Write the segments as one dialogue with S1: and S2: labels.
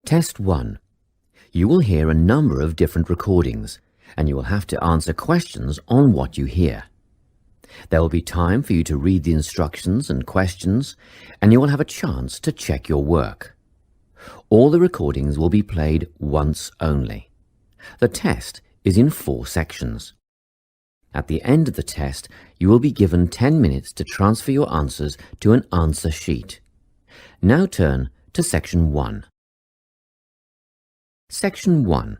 S1: Test 1. You will hear a number of different recordings, and you will have to answer questions on what you hear. There will be time for you to read the instructions and questions, and you will have a chance to check your work. All the recordings will be played once only. The test is in 4 sections. At the end of the test, you will be given 10 minutes to transfer your answers to an answer sheet. Now turn to Section 1. Section 1.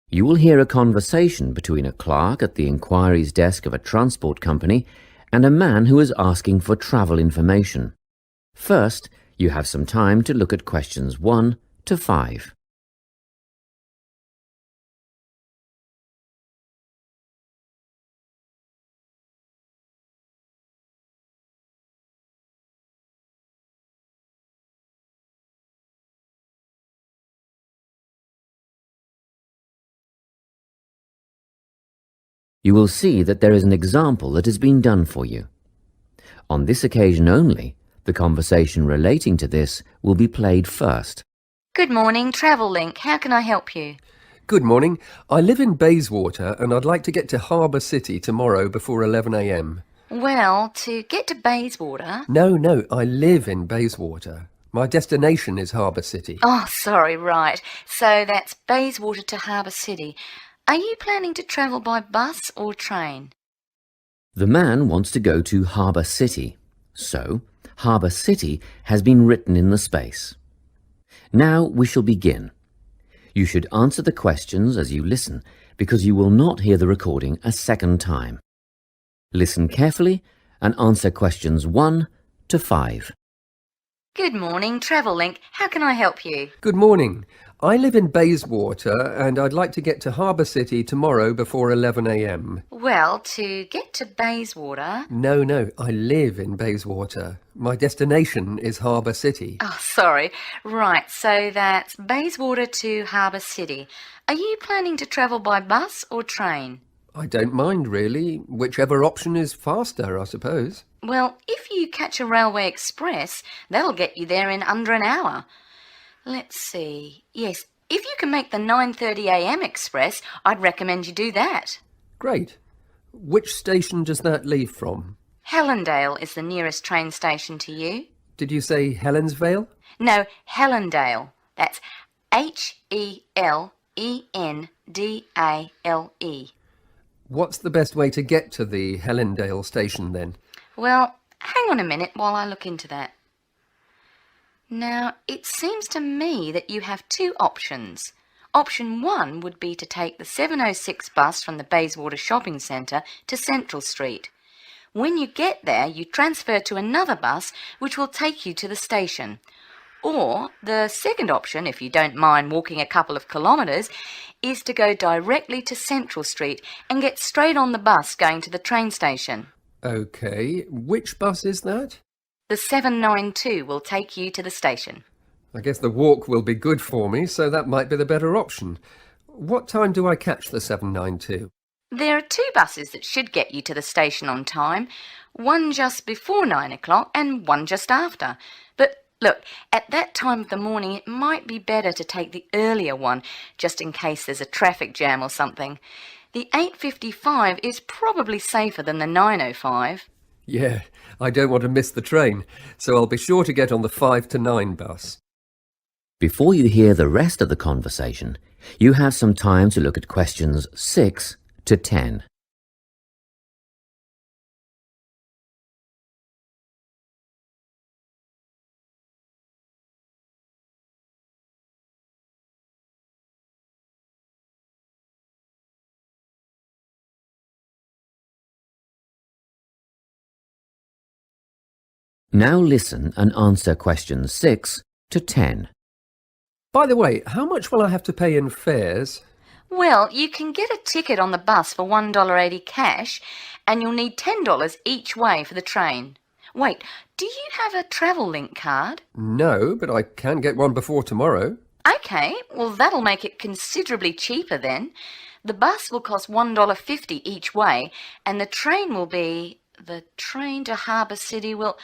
S1: You will hear a conversation between a clerk at the inquiries desk of a transport company and a man who is asking for travel information. First, you have some time to look at questions 1 to 5. You will see that there is an example that has been done for you. On this occasion only, the conversation relating to this will be played first.
S2: Good morning, Travel Link. How can I help you?
S3: Good morning. I live in Bayswater and I'd like to get to Harbour City tomorrow before 11 a.m.
S2: Well, to get to Bayswater...
S3: No, I live in Bayswater. My destination is Harbour City.
S2: Oh, sorry, right. So that's Bayswater to Harbour City. Are you planning to travel by bus or train?
S1: The man wants to go to Harbour City, so Harbour City has been written in the space. Now we shall begin. You should answer the questions as you listen, because you will not hear the recording a second time. Listen carefully and answer questions 1 to 5.
S2: Good morning, Travel Link. How can I help you?
S3: Good morning. I live in Bayswater and I'd like to get to Harbour City tomorrow before 11 a.m.
S2: Well, to get to Bayswater...
S3: No, I live in Bayswater. My destination is Harbour City.
S2: Oh, sorry. Right, so that's Bayswater to Harbour City. Are you planning to travel by bus or train?
S3: I don't mind really. Whichever option is faster, I suppose.
S2: Well, if you catch a railway express, that'll get you there in under an hour. Let's see. Yes, if you can make the 9:30 a.m. express, I'd recommend you do that.
S3: Great. Which station does that leave from?
S2: Helendale is the nearest train station to you.
S3: Did you say Helensvale?
S2: No, Helendale. That's Helendale.
S3: What's the best way to get to the Helendale station then?
S2: Well, hang on a minute while I look into that. Now, it seems to me that you have 2 options. Option 1 would be to take the 7:06 bus from the Bayswater Shopping Centre to Central Street. When you get there, you transfer to another bus which will take you to the station. Or the second option, if you don't mind walking a couple of kilometres, is to go directly to Central Street and get straight on the bus going to the train station.
S3: OK, which bus is that?
S2: The 792 will take you to the station.
S3: I guess the walk will be good for me, so that might be the better option. What time do I catch the 792?
S2: There are 2 buses that should get you to the station on time, one just before 9 o'clock and one just after. But look, at that time of the morning it might be better to take the earlier one, just in case there's a traffic jam or something. The 8:55 is probably safer than the 9:05.
S3: Yeah, I don't want to miss the train, so I'll be sure to get on the 5 to 9 bus.
S1: Before you hear the rest of the conversation, you have some time to look at questions 6 to 10. Now listen and answer questions 6 to 10.
S3: By the way, how much will I have to pay in fares?
S2: Well, you can get a ticket on the bus for $1.80 cash, and you'll need $10 each way for the train. Wait, do you have a Travel Link card?
S3: No, but I can get one before tomorrow.
S2: OK, well that'll make it considerably cheaper then. The bus will cost $1.50 each way, and the train will be... The train to Harbour City will...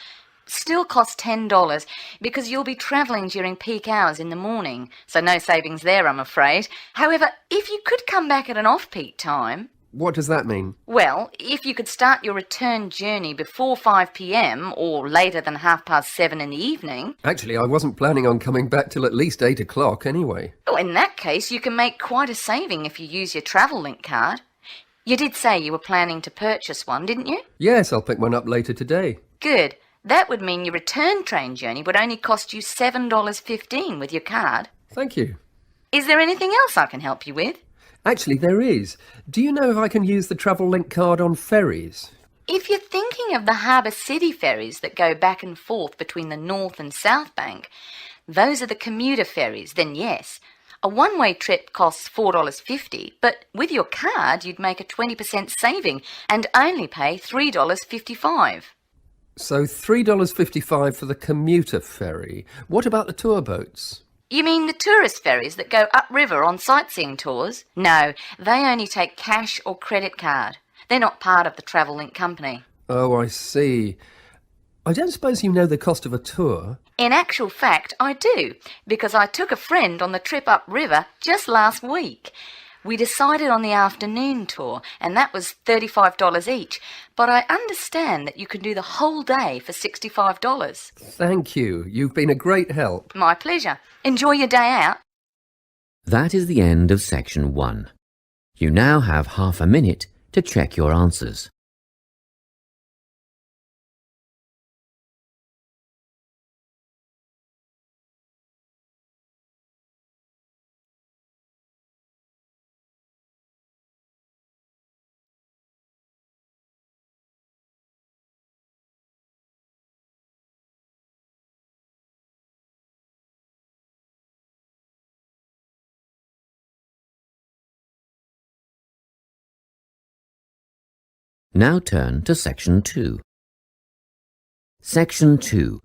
S2: still costs $10 because you'll be travelling during peak hours in the morning, so no savings there, I'm afraid. However, if you could come back at an off-peak time...
S3: What does that mean?
S2: Well, if you could start your return journey before 5 p.m. or later than 7:30 in the evening...
S3: Actually, I wasn't planning on coming back till at least 8 o'clock anyway.
S2: Oh, in that case, you can make quite a saving if you use your travel link card. You did say you were planning to purchase one, didn't you?
S3: Yes, I'll pick one up later today.
S2: Good. That would mean your return train journey would only cost you $7.15 with your card.
S3: Thank you.
S2: Is there anything else I can help you with?
S3: Actually, there is. Do you know if I can use the travel link card on ferries?
S2: If you're thinking of the Harbour City ferries that go back and forth between the North and South Bank, those are the commuter ferries, then yes. A one-way trip costs $4.50, but with your card you'd make a 20% saving and only pay $3.55.
S3: So $3.55 for the commuter ferry. What about the tour boats?
S2: You mean the tourist ferries that go upriver on sightseeing tours? No, they only take cash or credit card. They're not part of the Travel Link company.
S3: Oh, I see. I don't suppose you know the cost of a tour?
S2: In actual fact, I do, because I took a friend on the trip upriver just last week. We decided on the afternoon tour, and that was $35 each, but I understand that you can do the whole day for $65.
S3: Thank you. You've been a great help.
S2: My pleasure. Enjoy your day out.
S1: That is the end of section 1. You now have half a minute to check your answers. Now turn to section 2. Section 2.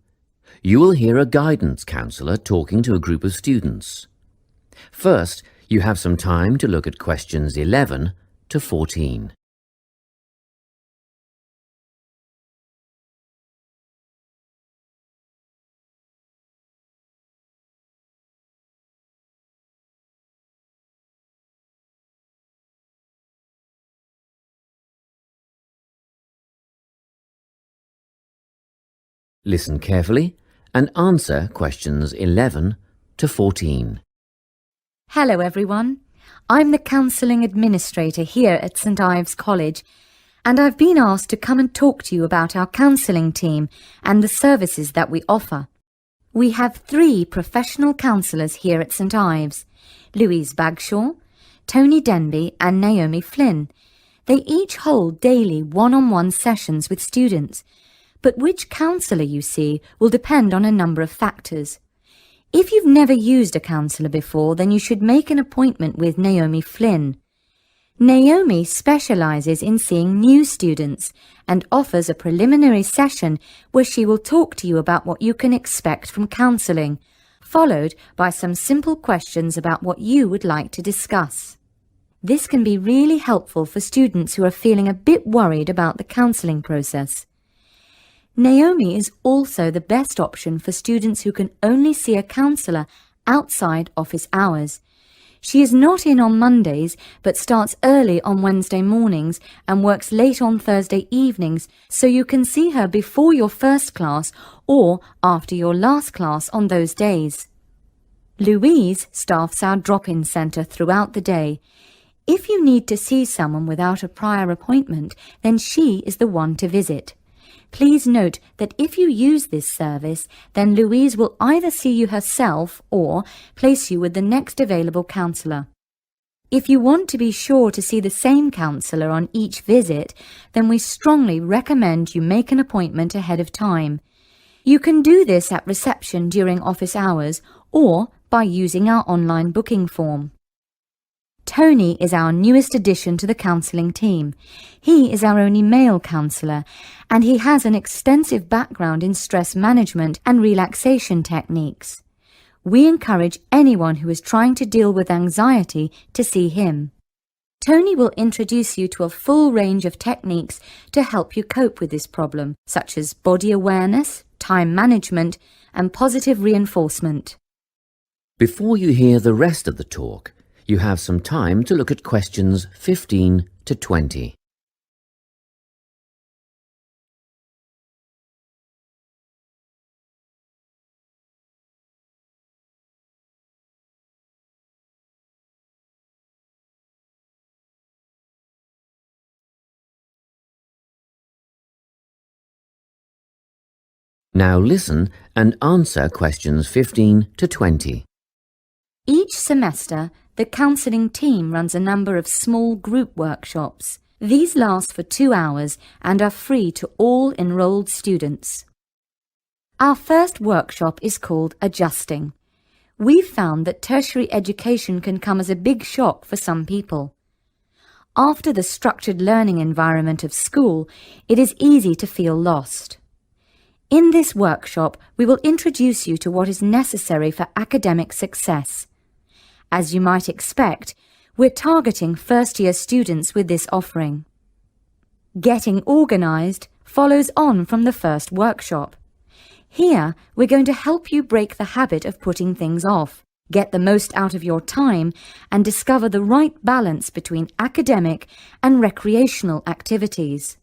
S1: You will hear a guidance counsellor talking to a group of students. First, you have some time to look at questions 11 to 14. Listen carefully and answer questions 11 to 14.
S4: Hello everyone. I'm the Counselling Administrator here at St Ives College, and I've been asked to come and talk to you about our counselling team and the services that we offer. We have 3 professional counsellors here at St Ives, Louise Bagshaw, Tony Denby and Naomi Flynn. They each hold daily one-on-one sessions with students, but which counsellor you see will depend on a number of factors. If you've never used a counsellor before, then you should make an appointment with Naomi Flynn. Naomi specialises in seeing new students and offers a preliminary session where she will talk to you about what you can expect from counselling, followed by some simple questions about what you would like to discuss. This can be really helpful for students who are feeling a bit worried about the counselling process. Naomi is also the best option for students who can only see a counsellor outside office hours. She is not in on Mondays, but starts early on Wednesday mornings and works late on Thursday evenings, so you can see her before your first class or after your last class on those days. Louise staffs our drop-in centre throughout the day. If you need to see someone without a prior appointment, then she is the one to visit. Please note that if you use this service, then Louise will either see you herself or place you with the next available counsellor. If you want to be sure to see the same counsellor on each visit, then we strongly recommend you make an appointment ahead of time. You can do this at reception during office hours or by using our online booking form. Tony is our newest addition to the counselling team. He is our only male counsellor, and he has an extensive background in stress management and relaxation techniques. We encourage anyone who is trying to deal with anxiety to see him. Tony will introduce you to a full range of techniques to help you cope with this problem, such as body awareness, time management, and positive reinforcement.
S1: Before you hear the rest of the talk, you have some time to look at questions 15 to 20. Now listen and answer questions 15 to 20.
S4: Each semester, the counselling team runs a number of small group workshops. These last for 2 hours and are free to all enrolled students. Our first workshop is called Adjusting. We've found that tertiary education can come as a big shock for some people. After the structured learning environment of school, it is easy to feel lost. In this workshop, we will introduce you to what is necessary for academic success. As you might expect, we're targeting first-year students with this offering. Getting organised follows on from the first workshop. Here, we're going to help you break the habit of putting things off, get the most out of your time, and discover the right balance between academic and recreational activities.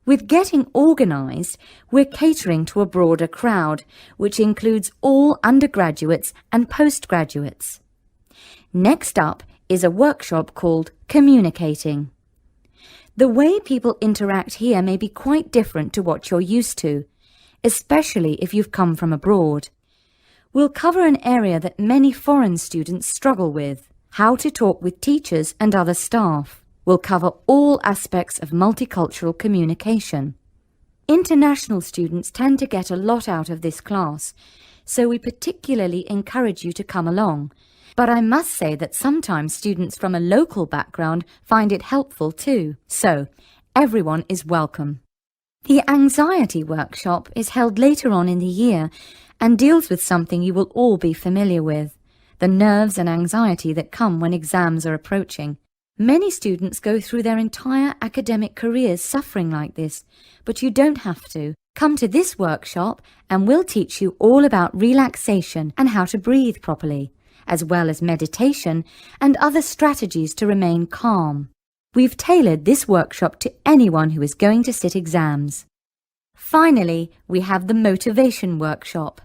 S4: With getting organised, we're catering to a broader crowd, which includes all undergraduates and postgraduates. Next up is a workshop called Communicating. The way people interact here may be quite different to what you're used to, especially if you've come from abroad. We'll cover an area that many foreign students struggle with: how to talk with teachers and other staff. We'll cover all aspects of multicultural communication. International students tend to get a lot out of this class, so we particularly encourage you to come along. But I must say that sometimes students from a local background find it helpful too, so everyone is welcome. The anxiety workshop is held later on in the year and deals with something you will all be familiar with: the nerves and anxiety that come when exams are approaching. Many students go through their entire academic careers suffering like this, but you don't have to. Come to this workshop and we'll teach you all about relaxation and how to breathe properly, as well as meditation and other strategies to remain calm. We've tailored this workshop to anyone who is going to sit exams. Finally, we have the motivation workshop.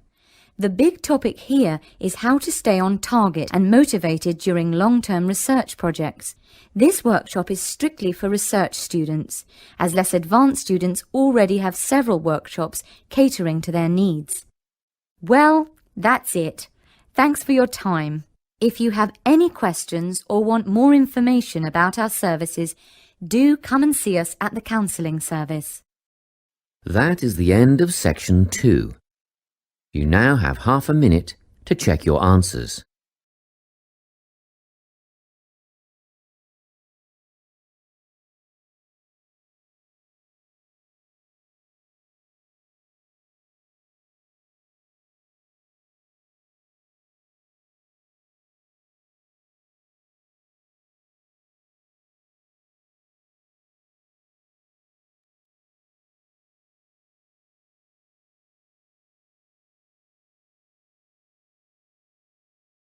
S4: The big topic here is how to stay on target and motivated during long-term research projects. This workshop is strictly for research students, as less advanced students already have several workshops catering to their needs. Well, that's it. Thanks for your time. If you have any questions or want more information about our services, do come and see us at the counselling service.
S1: That is the end of section 2. You now have half a minute to check your answers.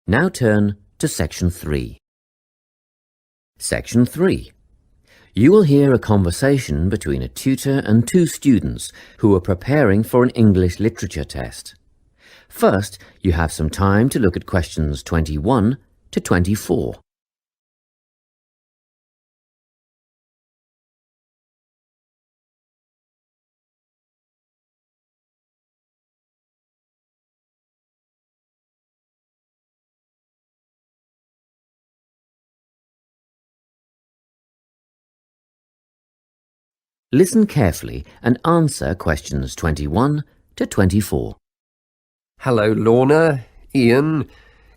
S1: Now turn to Section 3. Section 3. You will hear a conversation between a tutor and 2 students who are preparing for an English literature test. First, you have some time to look at questions 21 to 24. Listen carefully and answer questions 21 to 24.
S3: Hello, Lorna, Ian.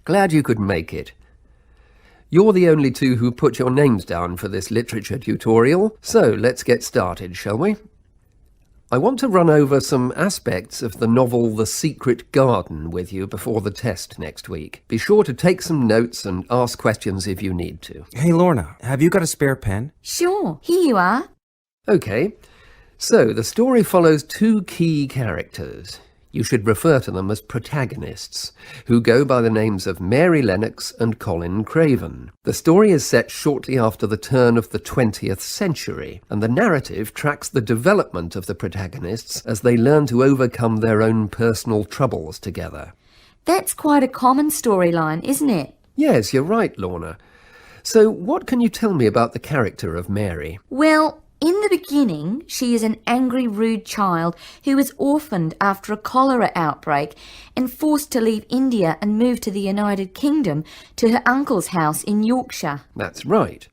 S3: Glad you could make it. You're the only 2 who put your names down for this literature tutorial, so let's get started, shall we? I want to run over some aspects of the novel The Secret Garden with you before the test next week. Be sure to take some notes and ask questions if you need to.
S5: Hey, Lorna, have you got a spare pen?
S4: Sure, here you are.
S3: OK, So, the story follows two key characters. You should refer to them as protagonists, who go by the names of Mary Lennox and Colin Craven. The story is set shortly after the turn of the 20th century, and the narrative tracks the development of the protagonists as they learn to overcome their own personal troubles together.
S4: That's quite a common storyline, isn't it?
S3: Yes, you're right, Lorna. So, what can you tell me about the character of Mary?
S4: Well, in the beginning, she is an angry, rude child who was orphaned after a cholera outbreak and forced to leave India and move to the United Kingdom to her uncle's house in Yorkshire.
S3: That's right.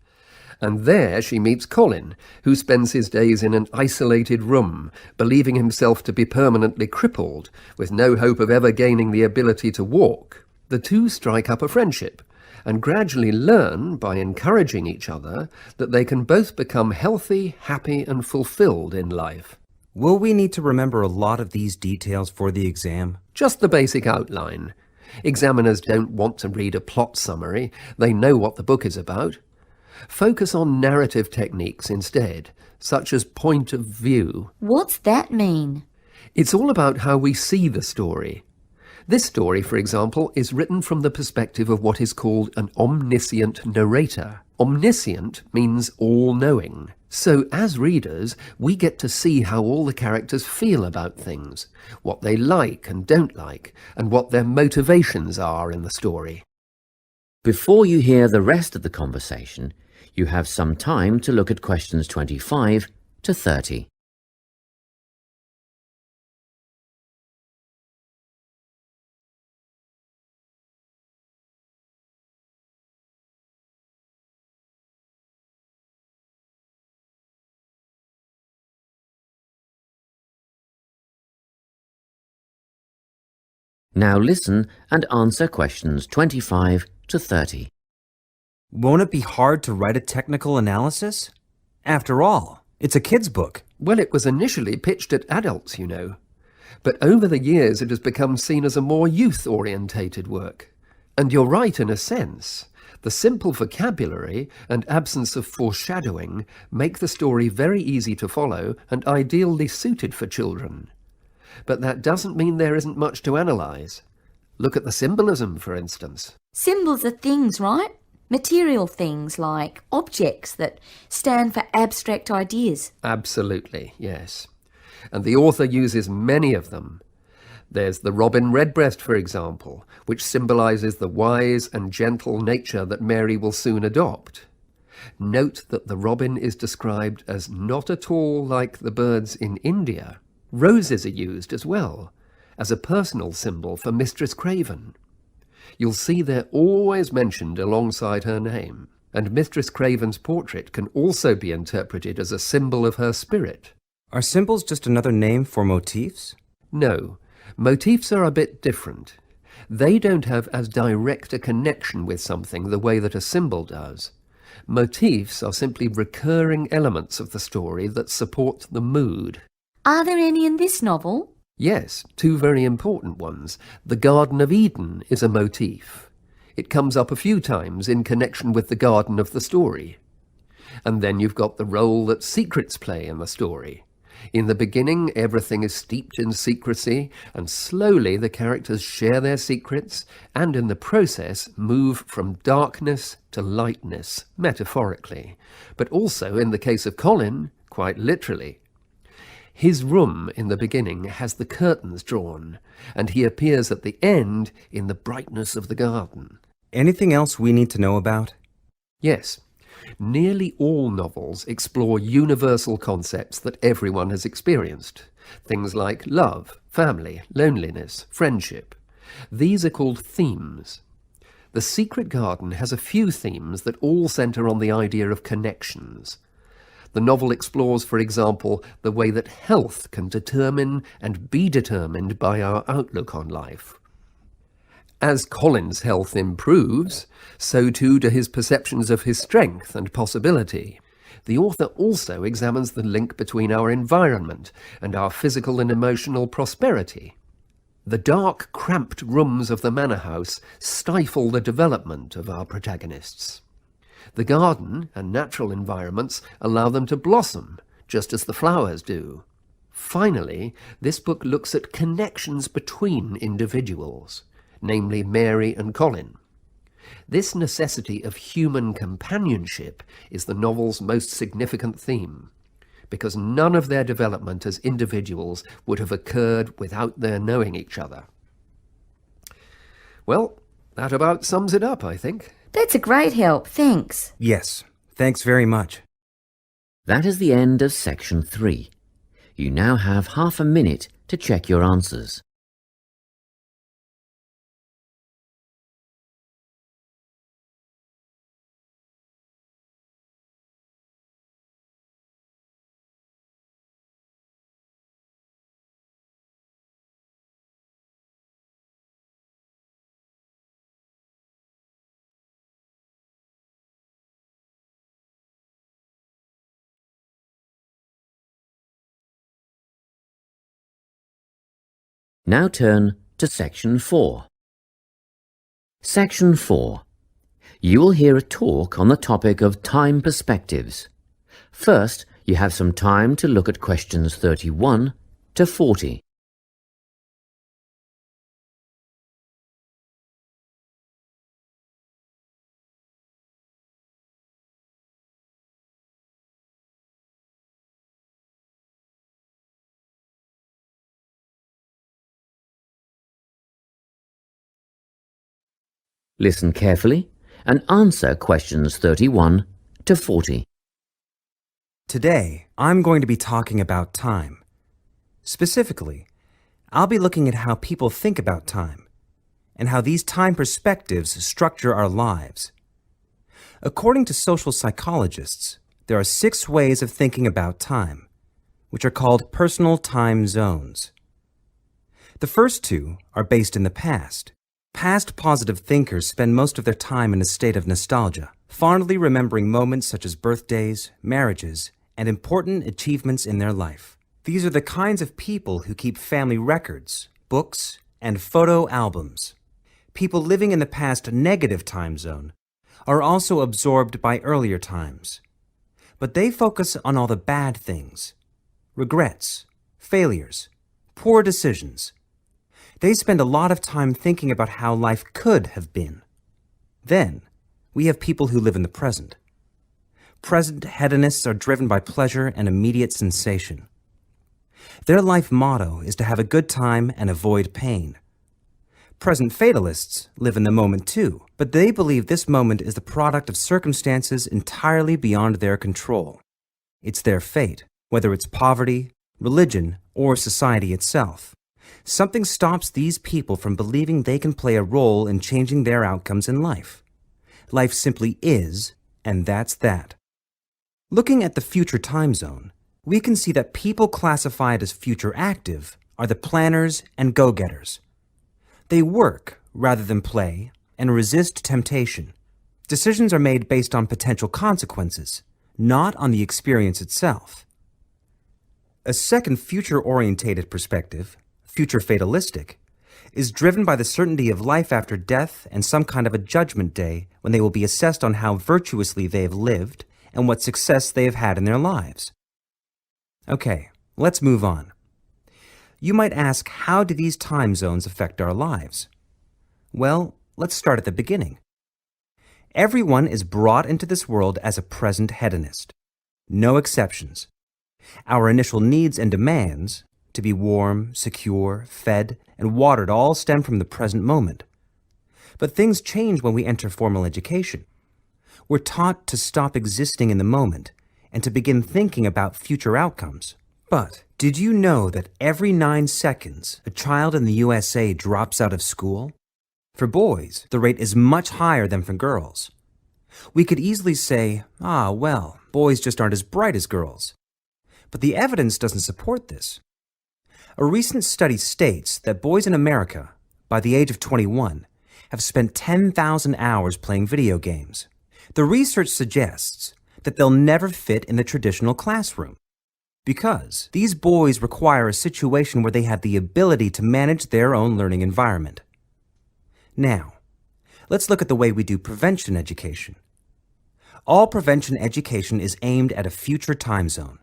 S3: And there she meets Colin, who spends his days in an isolated room, believing himself to be permanently crippled, with no hope of ever gaining the ability to walk. The two strike up a friendship, and gradually learn, by encouraging each other, that they can both become healthy, happy and fulfilled in life.
S5: Will we need to remember a lot of these details for the exam?
S3: Just the basic outline. Examiners don't want to read a plot summary. They know what the book is about. Focus on narrative techniques instead, such as point of view.
S4: What's that mean?
S3: It's all about how we see the story. This story, for example, is written from the perspective of what is called an omniscient narrator. Omniscient means all-knowing. So, as readers, we get to see how all the characters feel about things, what they like and don't like, and what their motivations are in the story.
S1: Before you hear the rest of the conversation, you have some time to look at questions 25 to 30. Now listen and answer questions 25 to 30.
S5: Won't it be hard to write a technical analysis? After all, it's a kid's book.
S3: Well, it was initially pitched at adults, you know. But over the years it has become seen as a more youth-orientated work. And you're right in a sense. The simple vocabulary and absence of foreshadowing make the story very easy to follow and ideally suited for children. But that doesn't mean there isn't much to analyse. Look at the symbolism, for instance.
S4: Symbols are things, right? Material things like objects that stand for abstract ideas.
S3: Absolutely, yes. And the author uses many of them. There's the robin redbreast, for example, which symbolises the wise and gentle nature that Mary will soon adopt. Note that the robin is described as not at all like the birds in India. Roses are used as well, as a personal symbol for Mistress Craven. You'll see they're always mentioned alongside her name, and Mistress Craven's portrait can also be interpreted as a symbol of her spirit.
S5: Are symbols just another name for motifs?
S3: No, motifs are a bit different. They don't have as direct a connection with something the way that a symbol does. Motifs are simply recurring elements of the story that support the mood.
S4: Are there any in this novel?
S3: Yes, two very important ones. The Garden of Eden is a motif. It comes up a few times in connection with the garden of the story. And then you've got the role that secrets play in the story. In the beginning, everything is steeped in secrecy, and slowly the characters share their secrets, and in the process move from darkness to lightness, metaphorically, but also, in the case of Colin, quite literally. His room in the beginning has the curtains drawn, and he appears at the end in the brightness of the garden.
S5: Anything else we need to know about?
S3: Yes. Nearly all novels explore universal concepts that everyone has experienced. Things like love, family, loneliness, friendship. These are called themes. The Secret Garden has a few themes that all centre on the idea of connections. The novel explores, for example, the way that health can determine and be determined by our outlook on life. As Colin's health improves, so too do his perceptions of his strength and possibility. The author also examines the link between our environment and our physical and emotional prosperity. The dark, cramped rooms of the manor house stifle the development of our protagonists. The garden and natural environments allow them to blossom, just as the flowers do. Finally, this book looks at connections between individuals, namely Mary and Colin. This necessity of human companionship is the novel's most significant theme, because none of their development as individuals would have occurred without their knowing each other. Well, that about sums it up, I think.
S4: That's a great help, thanks.
S5: Yes, thanks very much.
S1: That is the end of section 3. You now have half a minute to check your answers. Now turn to section 4. Section 4. You will hear a talk on the topic of time perspectives. First, you have some time to look at questions 31 to 40. Listen carefully and answer questions 31 to 40.
S5: Today, I'm going to be talking about time. Specifically, I'll be looking at how people think about time and how these time perspectives structure our lives. According to social psychologists, there are 6 ways of thinking about time, which are called personal time zones. The first 2 are based in the past. Past positive thinkers spend most of their time in a state of nostalgia, fondly remembering moments such as birthdays, marriages, and important achievements in their life. These are the kinds of people who keep family records, books, and photo albums. People living in the past negative time zone are also absorbed by earlier times, but they focus on all the bad things, regrets, failures, poor decisions. They spend a lot of time thinking about how life could have been. Then, we have people who live in the present. Present hedonists are driven by pleasure and immediate sensation. Their life motto is to have a good time and avoid pain. Present fatalists live in the moment too, but they believe this moment is the product of circumstances entirely beyond their control. It's their fate, whether it's poverty, religion, or society itself. Something stops these people from believing they can play a role in changing their outcomes in life. Life simply is, and that's that. Looking at the future time zone, we can see that people classified as future active are the planners and go-getters. They work rather than play and resist temptation. Decisions are made based on potential consequences, not on the experience itself. A second future-orientated perspective, future fatalistic, is driven by the certainty of life after death and some kind of a judgment day when they will be assessed on how virtuously they have lived and what success they have had in their lives. Okay, let's move on. You might ask, how do these time zones affect our lives? Well, let's start at the beginning. Everyone is brought into this world as a present hedonist. No exceptions. Our initial needs and demands, to be warm, secure, fed, and watered, all stem from the present moment. But things change when we enter formal education. We're taught to stop existing in the moment and to begin thinking about future outcomes. But did you know that every 9 seconds, a child in the USA drops out of school? For boys, the rate is much higher than for girls. We could easily say, well, boys just aren't as bright as girls. But the evidence doesn't support this. A recent study states that boys in America, by the age of 21, have spent 10,000 hours playing video games. The research suggests that they'll never fit in the traditional classroom because these boys require a situation where they have the ability to manage their own learning environment. Now, let's look at the way we do prevention education. All prevention education is aimed at a future time zone.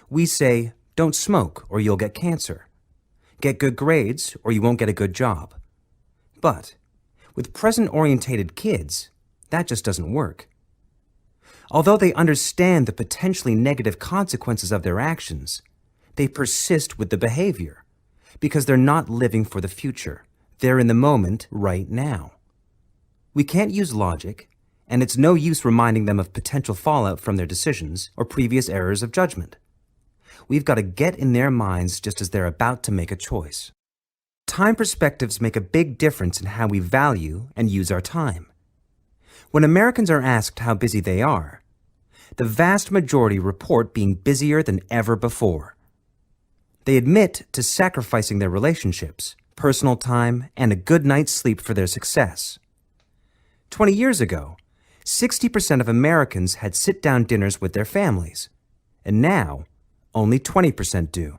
S5: We say, Don't smoke or you'll get cancer. Get good grades or you won't get a good job. But with present-orientated kids, that just doesn't work. Although they understand the potentially negative consequences of their actions, they persist with the behavior because they're not living for the future. They're in the moment right now. We can't use logic, and it's no use reminding them of potential fallout from their decisions or previous errors of judgment. We've got to get in their minds just as they're about to make a choice. Time perspectives make a big difference in how we value and use our time. When Americans are asked how busy they are, the vast majority report being busier than ever before. They admit to sacrificing their relationships, personal time, and a good night's sleep for their success. 20 years ago, 60% of Americans had sit-down dinners with their families, and now only 20% do.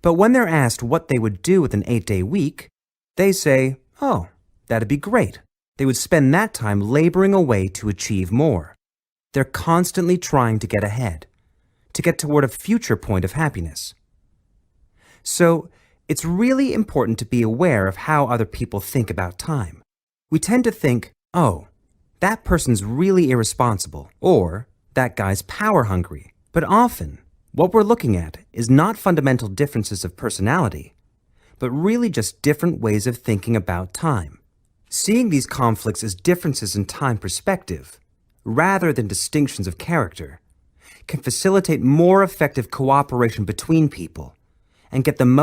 S5: But when they're asked what they would do with an 8-day week, they say, oh, that'd be great. They would spend that time laboring away to achieve more. They're constantly trying to get ahead, to get toward a future point of happiness. So, it's really important to be aware of how other people think about time. We tend to think, oh, that person's really irresponsible, or that guy's power hungry. But often, what we're looking at is not fundamental differences of personality, but really just different ways of thinking about time. Seeing these conflicts as differences in time perspective, rather than distinctions of character, can facilitate more effective cooperation between people and get the most